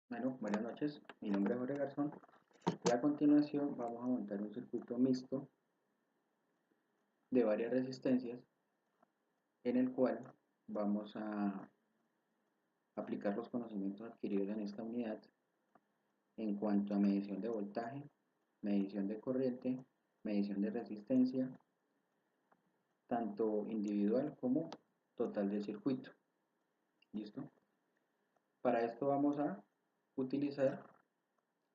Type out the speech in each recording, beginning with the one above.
Bueno, buenas noches, mi nombre es Jorge Garzón y a continuación vamos a montar un circuito mixto de varias resistencias en el cual vamos a aplicar los conocimientos adquiridos en esta unidad en cuanto a medición de voltaje, medición de corriente, medición de resistencia, tanto individual como total del circuito. ¿Listo? Para esto vamos a utilizar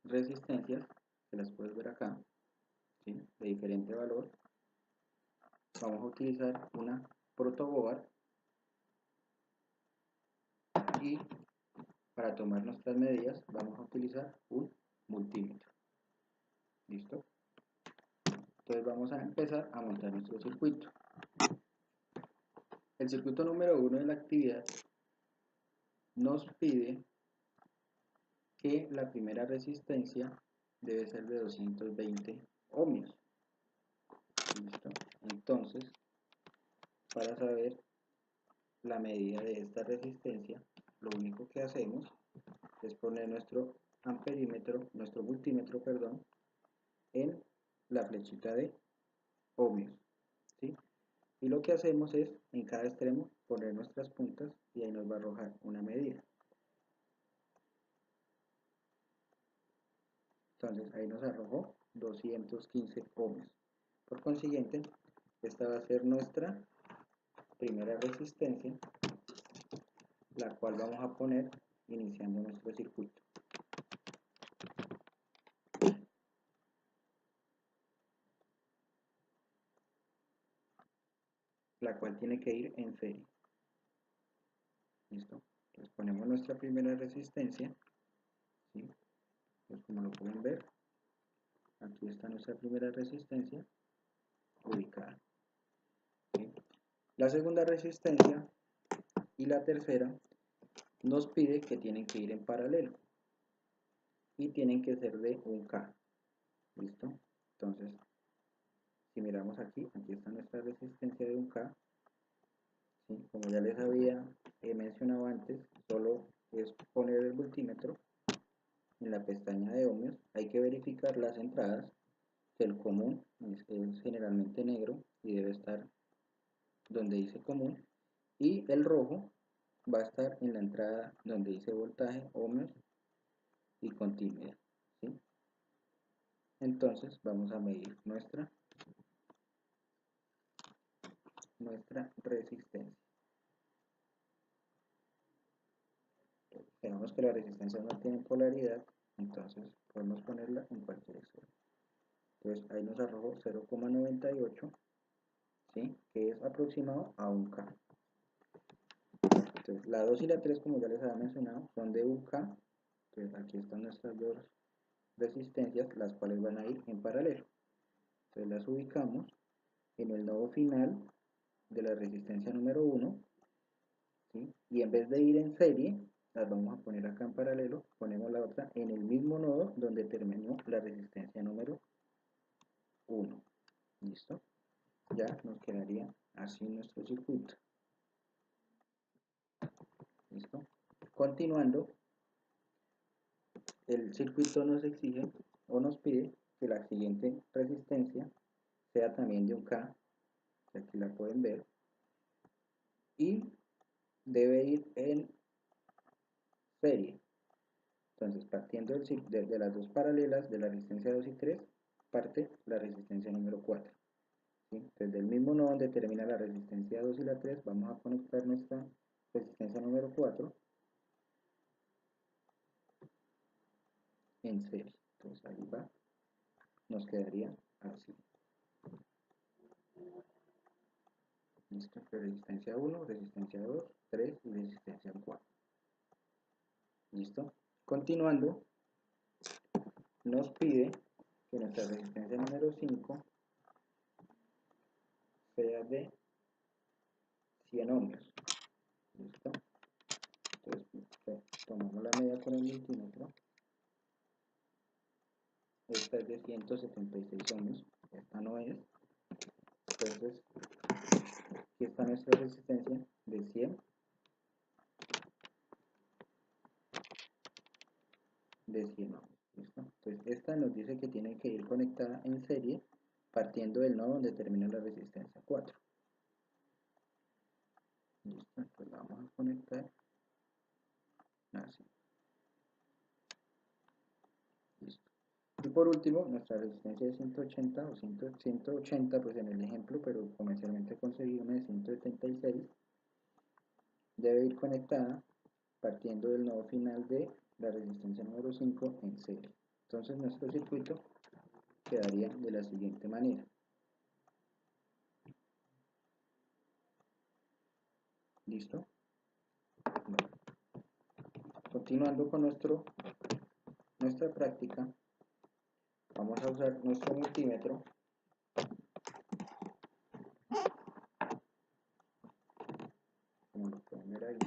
resistencias, que las puedes ver acá, ¿sí?, de diferente valor. Vamos a utilizar una protoboard y para tomar nuestras medidas vamos a utilizar un multímetro. ¿Listo? Entonces vamos a empezar a montar nuestro circuito. El circuito número 1 de la actividad nos pide que la primera resistencia debe ser de 220 ohmios. ¿Listo? Entonces, para saber la medida de esta resistencia, lo único que hacemos es poner nuestro amperímetro, nuestro multímetro, perdón, en la flechita de ohmios, ¿sí? Y lo que hacemos es en cada extremo poner nuestras puntas y ahí nos va a arrojar una medida. Entonces ahí nos arrojó 215 ohmios. Por consiguiente, esta va a ser nuestra primera resistencia, la cual vamos a poner iniciando nuestro circuito. La cual tiene que ir en serie. ¿Listo? Entonces ponemos nuestra primera resistencia, ¿sí? Pues como lo pueden ver, aquí está nuestra primera resistencia ubicada, ¿sí? La segunda resistencia y la tercera nos pide que tienen que ir en paralelo y tienen que ser de 1K. ¿Listo? Entonces, si miramos aquí está nuestra resistencia de 1K, ¿sí? Como ya les había mencionado antes, solo es poner el multímetro en la pestaña de ohmios. Hay que verificar las entradas, que el común es generalmente negro y debe estar donde dice común, y el rojo va a estar en la entrada donde dice voltaje, ohmios y continuidad, ¿sí? Entonces vamos a medir nuestra resistencia. Tenemos que la resistencia no tiene polaridad, entonces podemos ponerla en cualquier extremo. Entonces ahí nos arrojó 0,98, ¿sí?, que es aproximado a 1K. Entonces la 2 y la 3, como ya les había mencionado, son de 1K. Entonces aquí están nuestras dos resistencias, las cuales van a ir en paralelo. Entonces las ubicamos en el nodo final de la resistencia número 1, ¿sí? Y en vez de ir en serie, las vamos a poner acá en paralelo, ponemos la otra en el mismo nodo donde terminó la resistencia número 1. ¿Listo? Ya nos quedaría así nuestro circuito. ¿Listo? Continuando, el circuito nos exige o nos pide que la siguiente resistencia sea también de 1K, aquí la pueden ver, y debe ir en serie. Entonces, partiendo de las dos paralelas de la resistencia 2 y 3, parte la resistencia número 4. ¿Sí? Entonces, del mismo nodo donde termina la resistencia 2 y la 3, vamos a conectar nuestra resistencia número 4 en serie. Entonces, ahí va, nos quedaría así. ¿Listo? Resistencia 1, resistencia 2, 3 y resistencia 4. ¿Listo? Continuando, nos pide que nuestra resistencia número 5 sea de 100 ohmios. ¿Listo? Entonces tomamos la medida con el multímetro. Esta es de 176 ohmios, esta no es. Entonces aquí está nuestra resistencia de 100 de 100 ohms. ¿Listo? Entonces esta nos dice que tiene que ir conectada en serie partiendo del nodo donde termina la resistencia 4. Listo, entonces la vamos a conectar así. Listo. Y por último, nuestra resistencia de 180 o 180, pues en el ejemplo, pero comercialmente conseguí una de 176, debe ir conectada partiendo del nodo final de la resistencia número 5 en serie. Entonces nuestro circuito quedaría de la siguiente manera. ¿Listo? Bueno, continuando con nuestra práctica, vamos a usar nuestro multímetro como lo pueden ver ahí,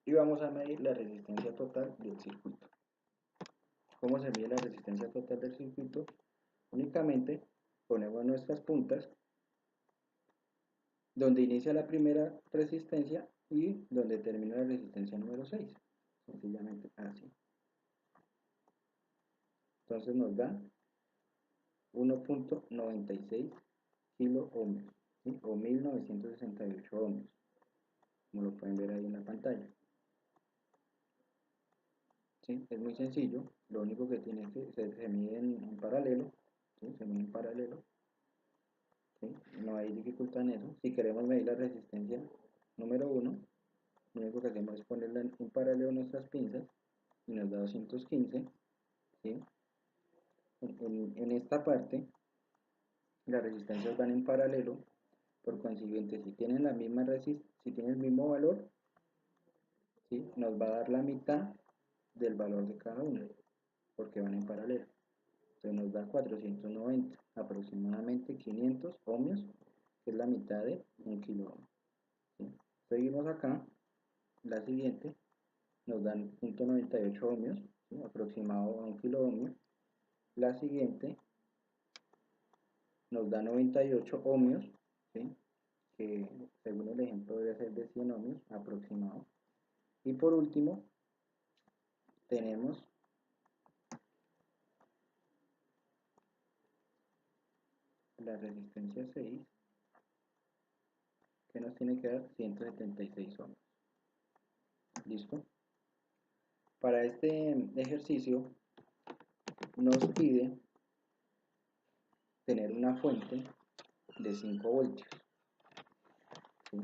y vamos a medir la resistencia total del circuito. ¿Cómo se mide la resistencia total del circuito? Únicamente ponemos nuestras puntas donde inicia la primera resistencia y donde termina la resistencia número 6, sencillamente así. Entonces nos da 1.96 kilo ohmios, ¿sí? O 1968 ohmios, como lo pueden ver ahí en la pantalla. ¿Sí? Es muy sencillo, lo único que tiene que se mide en paralelo, ¿sí? Se mide en paralelo, ¿sí? No hay dificultad en eso. Si queremos medir la resistencia número 1, lo único que hacemos es ponerla en paralelo a nuestras pinzas y nos da 215, ¿sí? En esta parte las resistencias van en paralelo, por consiguiente si tienen la misma si tienen el mismo valor, ¿sí? Nos va a dar la mitad del valor de cada una, porque van en paralelo. Entonces nos da 490, aproximadamente 500 ohmios, que es la mitad de 1 kilo ohm, ¿sí? Seguimos acá, la siguiente nos dan 0.98 ohmios, ¿sí? Aproximado a 1 kilo ohmio. La siguiente nos da 98 ohmios, ¿sí? Que según el ejemplo debe ser de 100 ohmios aproximado. Y por último tenemos la resistencia 6, que nos tiene que dar 176 ohmios. ¿Listo? Para este ejercicio nos pide tener una fuente de 5 voltios, ¿sí?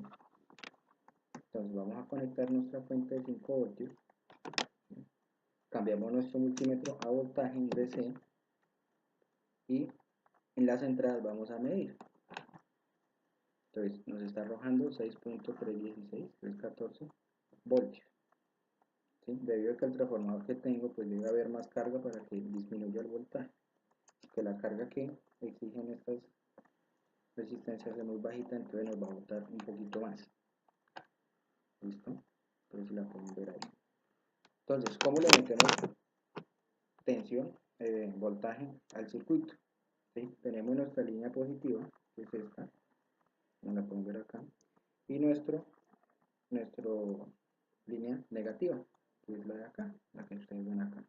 Entonces vamos a conectar nuestra fuente de 5 voltios, ¿sí? Cambiamos nuestro multímetro a voltaje en DC y en las entradas vamos a medir. Entonces nos está arrojando 6.316 voltios, ¿sí? Debido a que el transformador que tengo pues debe haber más carga para que disminuya el voltaje, que la carga que exigen estas resistencias es muy bajita, entonces nos va a botar un poquito más. ¿Listo? Entonces si la pueden ver ahí. Entonces, ¿cómo le metemos tensión, voltaje al circuito? ¿Sí? Tenemos nuestra línea positiva, que es esta, como la pueden ver acá, y nuestra línea negativa, que es la de acá, la que ustedes ven acá.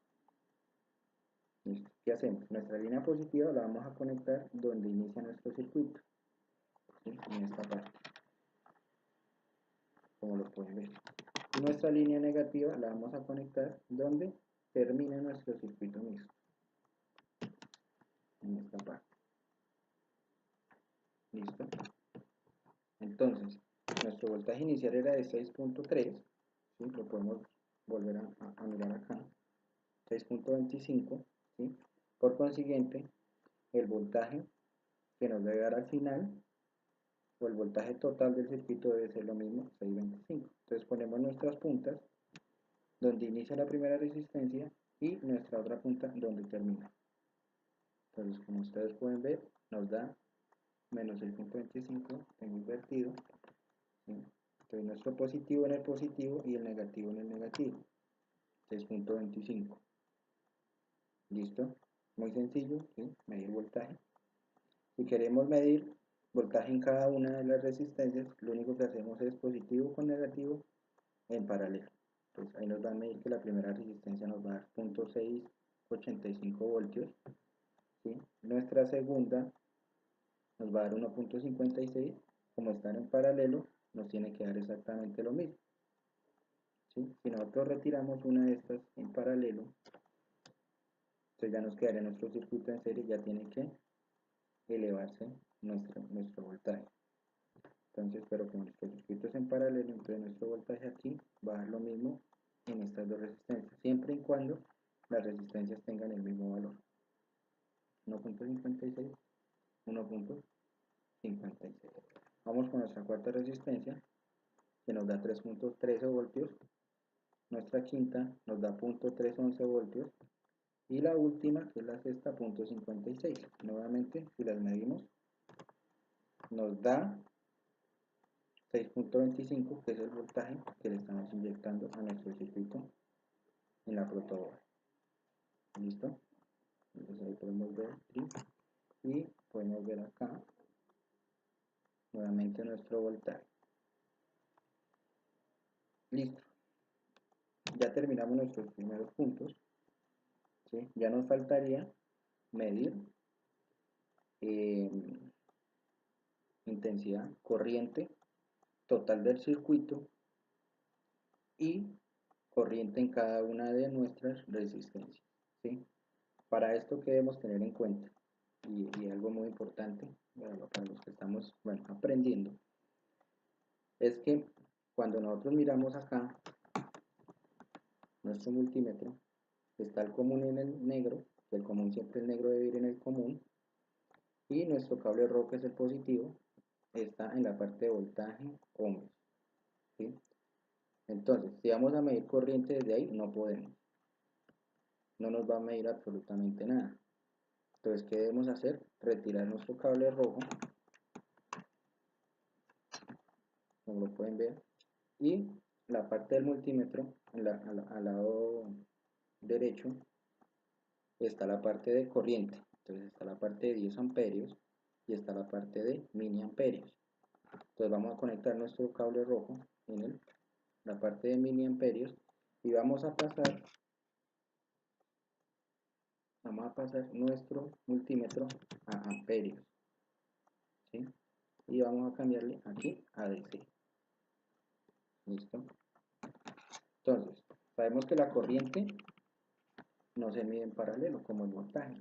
¿Listo? ¿Qué hacemos? Nuestra línea positiva la vamos a conectar donde inicia nuestro circuito, ¿sí? En esta parte, como lo pueden ver. Y nuestra línea negativa la vamos a conectar donde termina nuestro circuito mixto, en esta parte. ¿Listo? Entonces, nuestro voltaje inicial era de 6.3, ¿sí? Lo podemos volver a mirar acá, 6.25, ¿sí? Por consiguiente, el voltaje que nos debe dar al final, o el voltaje total del circuito debe ser lo mismo, 6.25. Entonces ponemos nuestras puntas donde inicia la primera resistencia y nuestra otra punta donde termina. Entonces, como ustedes pueden ver, nos da menos 6.25, tengo invertido, ¿sí? Entonces nuestro positivo en el positivo y el negativo en el negativo, 6.25. ¿Listo? Muy sencillo, ¿sí? Medir voltaje. Si queremos medir voltaje en cada una de las resistencias, lo único que hacemos es positivo con negativo en paralelo. Pues ahí nos va a medir que la primera resistencia nos va a dar 0.685 voltios, ¿sí? Nuestra segunda nos va a dar 1.56, como están en paralelo, nos tiene que dar exactamente lo mismo, ¿sí? Si nosotros retiramos una de estas en paralelo, entonces ya nos quedaría nuestro circuito en serie, ya tiene que elevarse nuestro voltaje. Entonces, pero como nuestro circuito es en paralelo, entonces nuestro voltaje aquí va a dar lo mismo en estas dos resistencias, siempre y cuando las resistencias tengan el mismo valor. 1.56, 1.56. Vamos con nuestra cuarta resistencia, que nos da 3.13 voltios. Nuestra quinta nos da 0.311 voltios. Y la última, que es la sexta, 0.56. Nuevamente, si las medimos, nos da 6.25, que es el voltaje que le estamos inyectando a nuestro circuito en la protoboard. ¿Listo? Entonces ahí podemos ver y podemos ver acá nuevamente nuestro voltaje. Listo. Ya terminamos nuestros primeros puntos, ¿sí? Ya nos faltaría medir intensidad, corriente total del circuito y corriente en cada una de nuestras resistencias, ¿sí? Para esto, ¿qué debemos tener en cuenta? Y algo muy importante para los que estamos, bueno, aprendiendo, es que cuando nosotros miramos acá nuestro multímetro, está el común en el negro, que el común siempre el negro debe ir en el común, y nuestro cable rojo, que es el positivo, está en la parte de voltaje ohmios, ¿sí? Entonces, si vamos a medir corriente desde ahí, no podemos, no nos va a medir absolutamente nada. Entonces, ¿qué debemos hacer? Retirar nuestro cable rojo, como lo pueden ver, y la parte del multímetro, al lado derecho, está la parte de corriente. Entonces está la parte de 10 amperios y está la parte de miliamperios. Entonces vamos a conectar nuestro cable rojo en la parte de miliamperios y vamos a pasar nuestro multímetro a amperios, ¿sí? Y vamos a cambiarle aquí a DC. ¿Listo? Entonces, sabemos que la corriente no se mide en paralelo como el voltaje.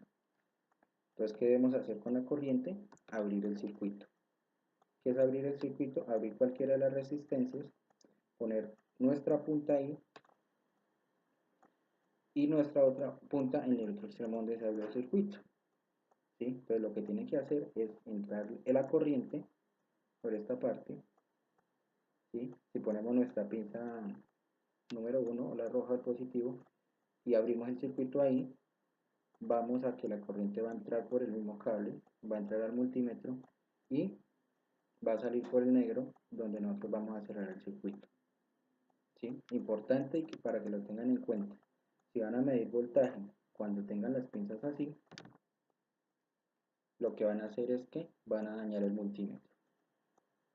Entonces, ¿qué debemos hacer con la corriente? Abrir el circuito. ¿Qué es abrir el circuito? Abrir cualquiera de las resistencias, poner nuestra punta ahí y nuestra otra punta en el otro extremo donde se abrió el circuito, ¿sí? Entonces lo que tiene que hacer es entrar en la corriente por esta parte, ¿sí? Si ponemos nuestra pinza número 1, la roja al positivo, y abrimos el circuito ahí, vamos a que la corriente va a entrar por el mismo cable, va a entrar al multímetro y va a salir por el negro donde nosotros vamos a cerrar el circuito, ¿sí? Importante y para que lo tengan en cuenta. Si van a medir voltaje cuando tengan las pinzas así, lo que van a hacer es que van a dañar el multímetro,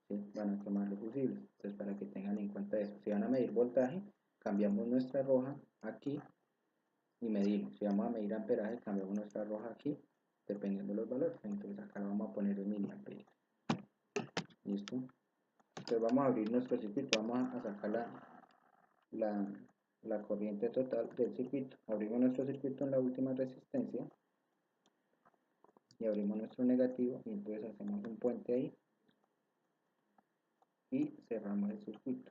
¿sí? Van a quemar los fusibles. Entonces, para que tengan en cuenta eso, si van a medir voltaje, cambiamos nuestra roja aquí y medimos. Si vamos a medir amperaje, cambiamos nuestra roja aquí, dependiendo de los valores. Entonces acá vamos a poner el miliamperio. ¿Listo? Entonces vamos a abrir nuestro circuito, vamos a sacar la corriente total del circuito. Abrimos nuestro circuito en la última resistencia y abrimos nuestro negativo y entonces hacemos un puente ahí y cerramos el circuito.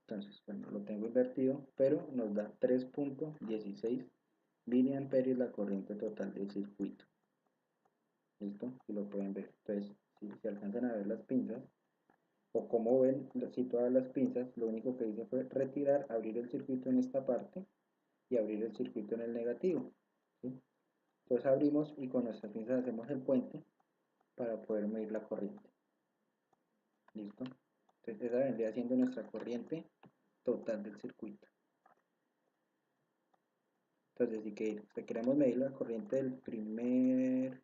Entonces, bueno, lo tengo invertido, pero nos da 3.16 miliamperios la corriente total del circuito. ¿Listo? Y lo pueden ver. Entonces, si alcanzan a ver las pinzas, o como ven situadas las pinzas, lo único que hice fue retirar, abrir el circuito en esta parte y abrir el circuito en el negativo, ¿sí? Entonces abrimos y con nuestras pinzas hacemos el puente para poder medir la corriente. ¿Listo? Entonces esa vendría siendo nuestra corriente total del circuito. Entonces si queremos medir la corriente del primer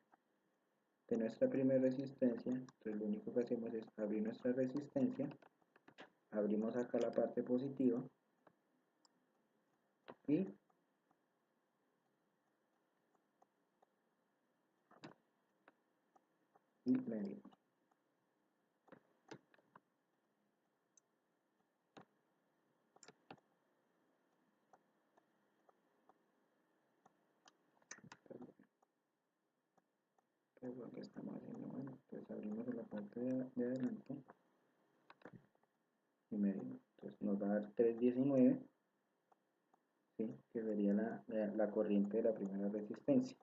de nuestra primera resistencia. Entonces lo único que hacemos es abrir nuestra resistencia, abrimos acá la parte positiva y medimos. ¿Qué es lo que estamos haciendo? Bueno, pues abrimos en la parte de adelante y medimos. Entonces nos va a dar 319, ¿sí? Que sería la corriente de la primera resistencia.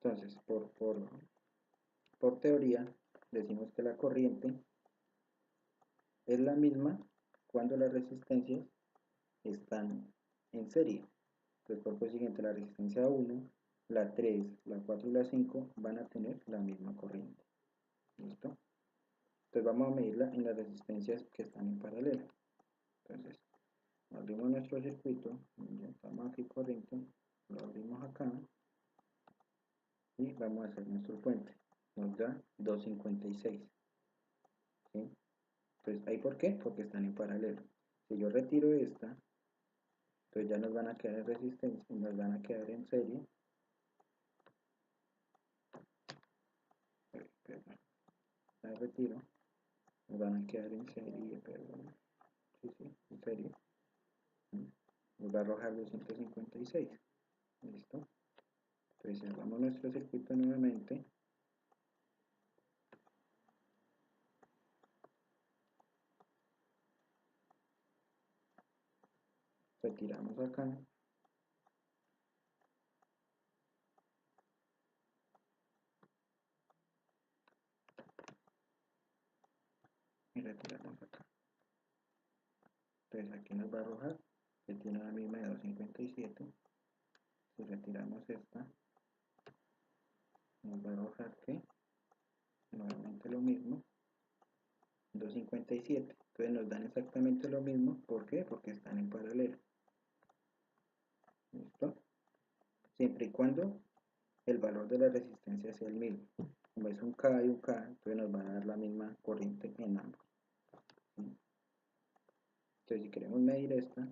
Entonces, por teoría, decimos que la corriente es la misma cuando las resistencias están en serie. Entonces, por consiguiente, la resistencia 1, la 3, la 4 y la 5 van a tener la misma corriente. ¿Listo? Entonces vamos a medirla en las resistencias que están en paralelo. Entonces, abrimos nuestro circuito, inyectamos aquí corriente, lo abrimos acá y vamos a hacer nuestro puente. Nos da 256. ¿Sí? Entonces, ¿ahí por qué? Porque están en paralelo. Si yo retiro esta, entonces ya nos van a quedar en resistencia, nos van a quedar en serie. Perdón, la retiro, nos van a quedar en serie, perdón. Sí, en serie. Nos va a arrojar 256. ¿Listo? Entonces cerramos nuestro circuito nuevamente. Retiramos acá. Y retiramos acá. Entonces aquí nos va a arrojar, que tiene la misma de 257. Si retiramos esta, nos va a arrojar que nuevamente lo mismo, 257. Entonces nos dan exactamente lo mismo. ¿Por qué? Porque están en paralelo. ¿Listo? Siempre y cuando el valor de la resistencia sea el mismo. Como es un K y un K, entonces nos va a dar la misma corriente en ambos. ¿Sí? Entonces si queremos medir esta,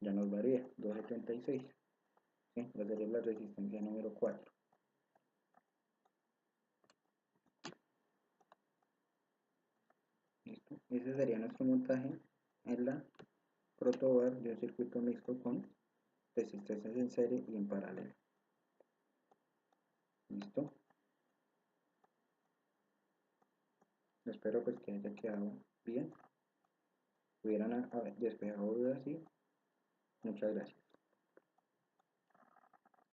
ya nos varía, 276. ¿Sí? Va a ser la resistencia número 4. ¿Listo? Ese sería nuestro montaje en la protobar de un circuito mixto con resistencias en serie y en paralelo. ¿Listo? Espero pues que haya quedado bien. Hubieran despejado dudas y muchas gracias.